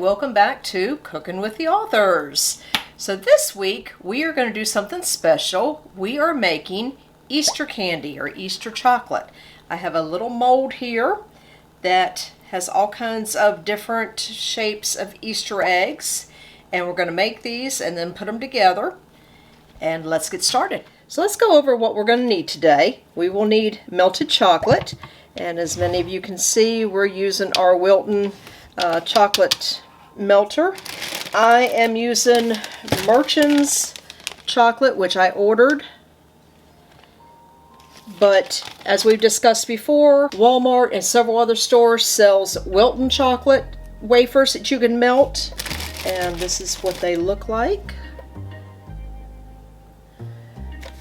Welcome back to Cooking with the Authors. So this week we are going to do something special. We are making Easter candy or Easter chocolate. I have a little mold here that has all kinds of different shapes of Easter eggs, and we're going to make these and then put them together. And let's get started. So let's go over what we're going to need today. We will need melted chocolate, and as many of you can see, we're using our Wilton chocolate melter. I am using Merchant's chocolate, which I ordered, but as we've discussed before, Walmart and several other stores sells Wilton chocolate wafers that you can melt, and this is what they look like,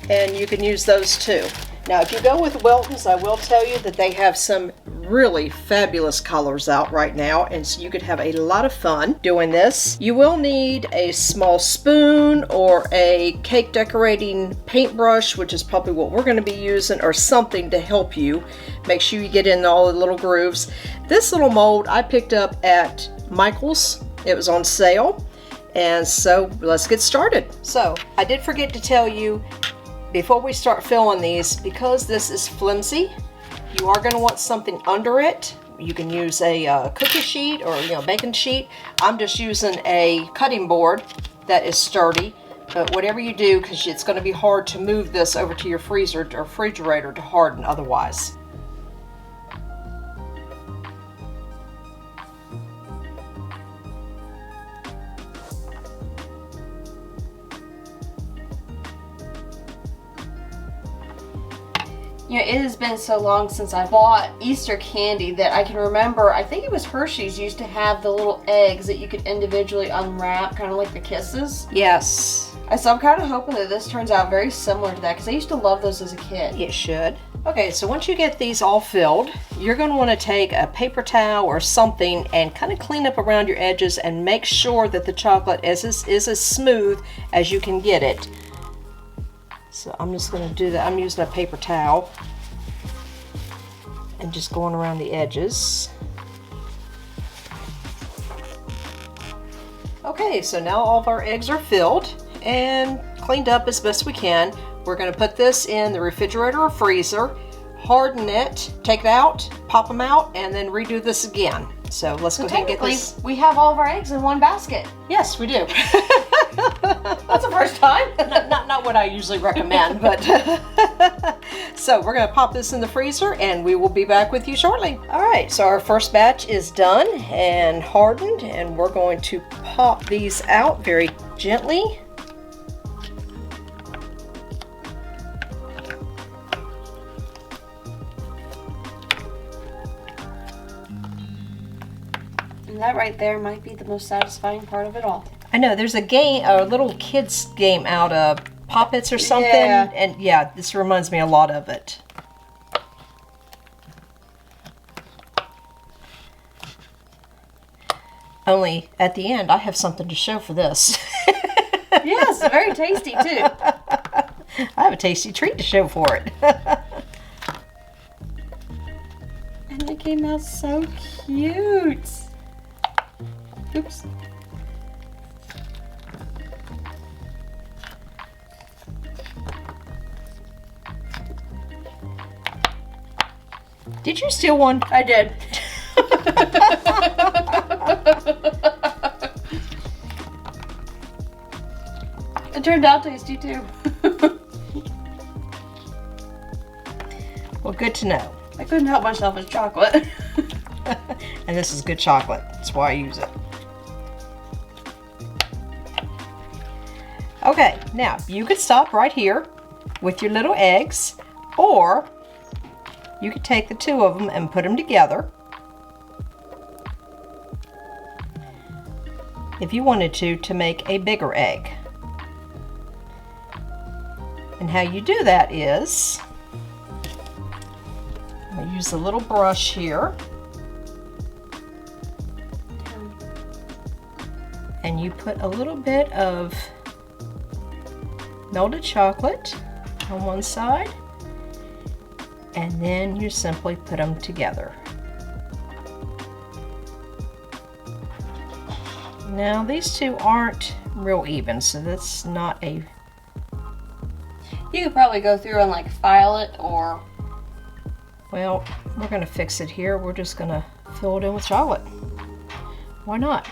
and you can use those too. Now if you go with Wilton's, I will tell you that they have some really fabulous colors out right now, and so you could have a lot of fun doing this. You will need a small spoon or a cake decorating paintbrush, which is probably what we're going to be using, or something to help you. Make sure you get in all the little grooves. This little mold I picked up at Michael's. It was on sale, and so let's get started. So I did forget to tell you before we start filling these, because this is flimsy, you are going to want something under it. You can use a cookie sheet or baking sheet. I'm just using a cutting board that is sturdy, but whatever you do, because it's going to be hard to move this over to your freezer or refrigerator to harden otherwise. It has been so long since I bought Easter candy that I can remember, I think it was Hershey's used to have the little eggs that you could individually unwrap, kind of like the Kisses. Yes. So I'm kind of hoping that this turns out very similar to that, because I used to love those as a kid. It should. Okay, so once you get these all filled, you're going to want to take a paper towel or something and kind of clean up around your edges and make sure that the chocolate is as smooth as you can get it. So I'm just going to do that. I'm using a paper towel and just going around the edges. Okay, so now all of our eggs are filled and cleaned up as best we can. We're going to put this in the refrigerator or freezer, harden it, take it out, pop them out, and then redo this again. So let's go ahead and get this. We have all of our eggs in one basket. Yes, we do. That's the first time. not what I usually recommend, but so we're going to pop this in the freezer and we will be back with you shortly. All right, so our first batch is done and hardened, and we're going to pop these out very gently. And that right there might be the most satisfying part of it all. I know, there's a game, a little kids game out of Pop-Its or something, yeah. And yeah, this reminds me a lot of it. Only at the end, I have something to show for this. Yes, very tasty too. I have a tasty treat to show for it. And it came out so cute. Oops. Did you steal one? I did. It turned out tasty too. Well, good to know. I couldn't help myself with chocolate. And this is good chocolate. That's why I use it. Okay, now you could stop right here with your little eggs, or you could take the two of them and put them together. If you wanted to make a bigger egg. And how you do that is, I'm going to use a little brush here. And you put a little bit of melted chocolate on one side, and then you simply put them together. Now these two aren't real even, so that's not a... You could probably go through and like file it, or... Well, we're gonna fix it here. We're just gonna fill it in with chocolate. Why not?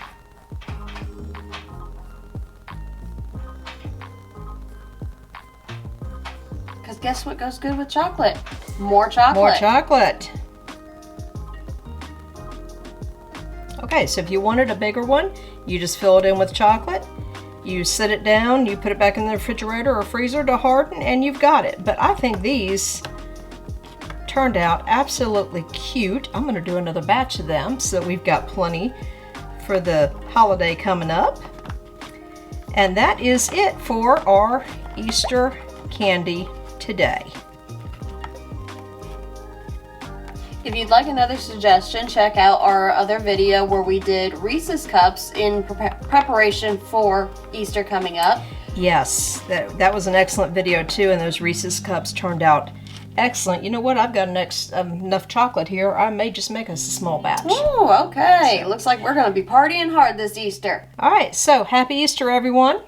Because guess what goes good with chocolate? More chocolate. More chocolate. Okay, so if you wanted a bigger one, you just fill it in with chocolate. You sit it down, you put it back in the refrigerator or freezer to harden, and you've got it. But I think these turned out absolutely cute. I'm gonna do another batch of them so that we've got plenty for the holiday coming up. And that is it for our Easter candy today. If you'd like another suggestion, check out our other video where we did Reese's Cups in preparation for Easter coming up. Yes, that was an excellent video too, and those Reese's Cups turned out excellent. You know what? I've got enough chocolate here. I may just make us a small batch. Ooh, okay. Looks like we're going to be partying hard this Easter. All right, so happy Easter, everyone.